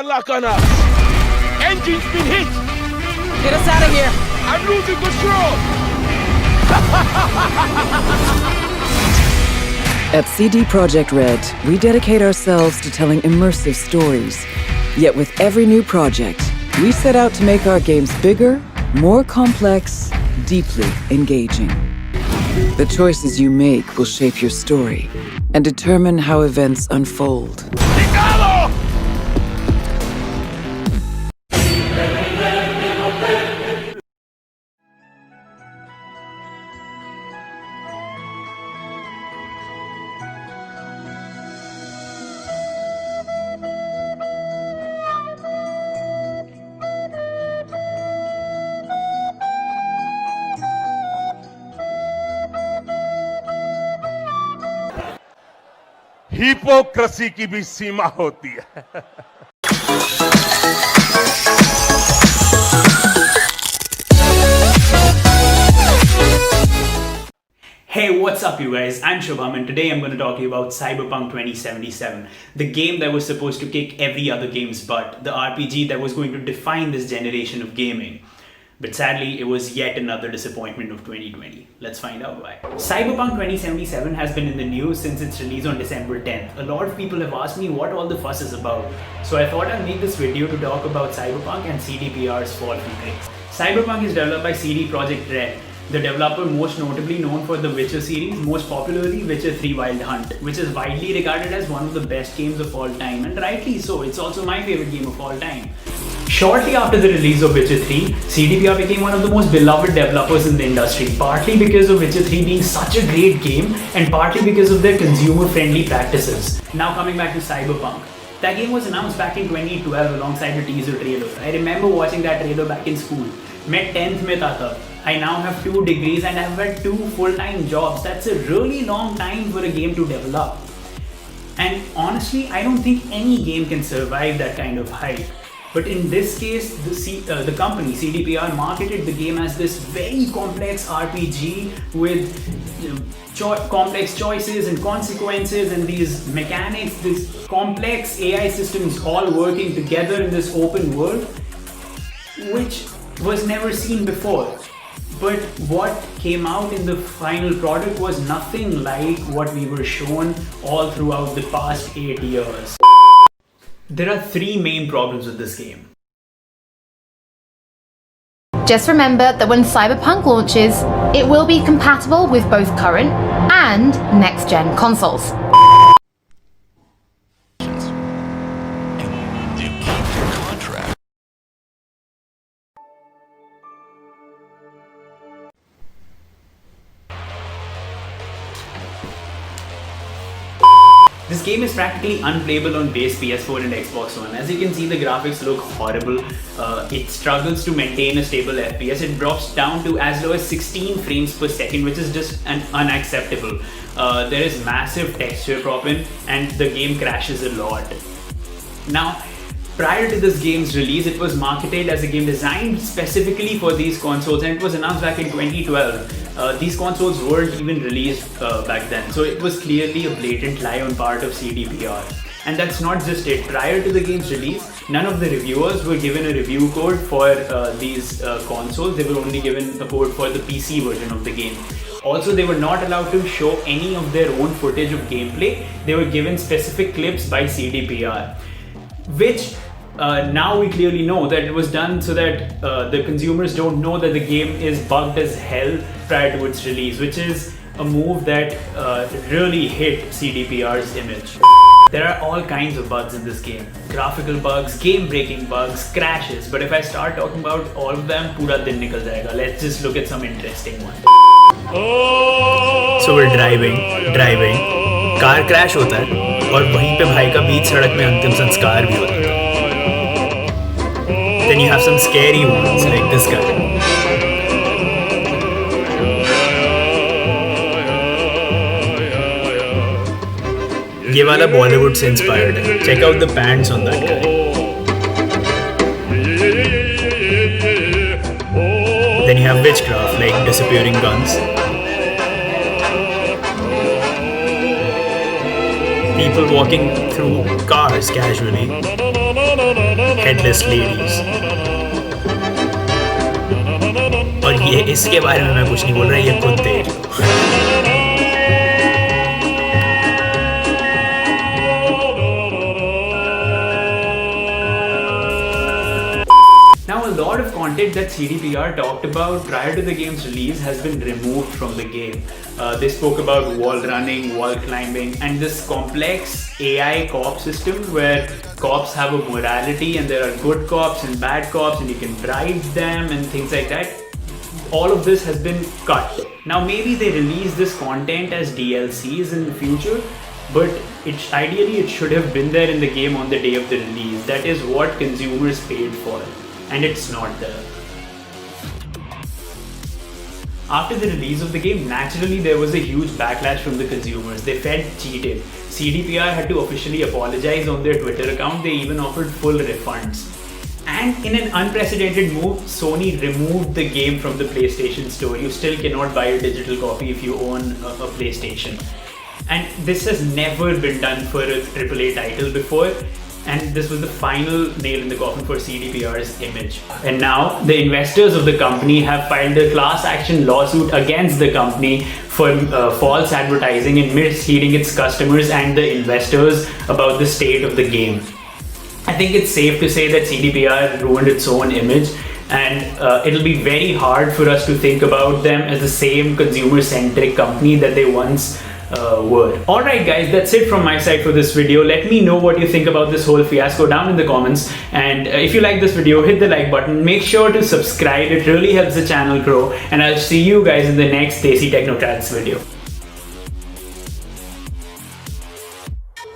lock on us. Engine's been hit. Get us out of here. I'm losing control. At CD Projekt Red, we dedicate ourselves to telling immersive stories. Yet with every new project, we set out to make our games bigger, more complex, deeply engaging. The choices you make will shape your story and determine how events unfold. Hypocrisy की भी सीमा होती है. Hey, what's up you guys? I'm Shubham and today I'm going to talk to you about Cyberpunk 2077, the game that was supposed to kick every other game's butt, the RPG that was going to define this generation of gaming. But sadly, it was yet another disappointment of 2020. Let's find out why. Cyberpunk 2077 has been in the news since its release on December 10th. A lot of people have asked me what all the fuss is about. So I thought I'd make this video to talk about Cyberpunk and CDPR's fall from grace. Cyberpunk is developed by CD Projekt Red, the developer most notably known for the Witcher series, most popularly Witcher 3 Wild Hunt, which is widely regarded as one of the best games of all time, and rightly so. It's also my favorite game of all time. Shortly after the release of Witcher 3, CDPR became one of the most beloved developers in the industry, partly because of Witcher 3 being such a great game and partly because of their consumer-friendly practices. Now coming back to Cyberpunk. That game was announced back in 2012 alongside the teaser trailer. I remember watching that trailer back in school. मैं 10th में था तब. I now have 2 degrees and I've had 2 full-time jobs. That's a really long time for a game to develop. And honestly, I don't think any game can survive that kind of hype. But in this case, the company, CDPR, marketed the game as this very complex RPG with complex choices and consequences and these mechanics, these complex AI systems all working together in this open world, which was never seen before. But what came out in the final product was nothing like what we were shown all throughout the past 8 years. There are 3 main problems with this game. Just remember that when Cyberpunk launches, it will be compatible with both current and next-gen consoles. This game is practically unplayable on base PS4 and Xbox One. As you can see, the graphics look horrible. It struggles to maintain a stable FPS. It drops down to as low as 16 frames per second, which is just unacceptable. There is massive texture cropping and the game crashes a lot. Now, prior to this game's release, it was marketed as a game designed specifically for these consoles, and it was announced back in 2012. These consoles weren't even released back then, so it was clearly a blatant lie on part of CDPR. And that's not just it. Prior to the game's release, none of the reviewers were given a review code for these consoles. They were only given a code for the PC version of the game. Also, they were not allowed to show any of their own footage of gameplay. They were given specific clips by CDPR, which now we clearly know that it was done so that the consumers don't know that the game is bugged as hell prior to its release, which is a move that really hit CDPR's image. There are all kinds of bugs in this game. Graphical bugs, game-breaking bugs, crashes, but if I start talking about all of them, pura din nikal jayega. Let's just look at some interesting ones. So we're driving, car crash होता है और वहीं पे भाई का बीच सड़क में अंतिम संस्कार भी होता है. Then you have some scary ones like this guy. ये वाला बॉलीवुड से इंस्पायर्ड है. Check out the pants on that guy. Then you have witchcraft like disappearing guns. People walking through cars casually. headless ladies. और ये इसके बारे में मैं कुछ नहीं बोल रहा, ये खुद देख लो. Now, a lot of content that CDPR talked about prior to the game's release has been removed from the game. They spoke about wall running, wall climbing, and this complex AI cop system where cops have a morality and there are good cops and bad cops and you can bribe them and things like that. All of this has been cut. Now, maybe they release this content as DLCs in the future, but ideally it should have been there in the game on the day of the release. That is what consumers paid for. And it's not there. After the release of the game, naturally there was a huge backlash from the consumers. They felt cheated. CDPR had to officially apologize on their Twitter account. They even offered full refunds. And in an unprecedented move, Sony removed the game from the PlayStation Store. You still cannot buy a digital copy if you own a PlayStation. And this has never been done for a AAA title before. And this was the final nail in the coffin for CDPR's image. And now the investors of the company have filed a class action lawsuit against the company for false advertising and misleading its customers and the investors about the state of the game. I think it's safe to say that CDPR ruined its own image, and it'll be very hard for us to think about them as the same consumer-centric company that they once were. Alright guys, that's it from my side for this video. Let me know what you think about this whole fiasco down in the comments, and if you like this video, hit the like button. Make sure to subscribe, it really helps the channel grow, and I'll see you guys in the next Desi Technotrats video.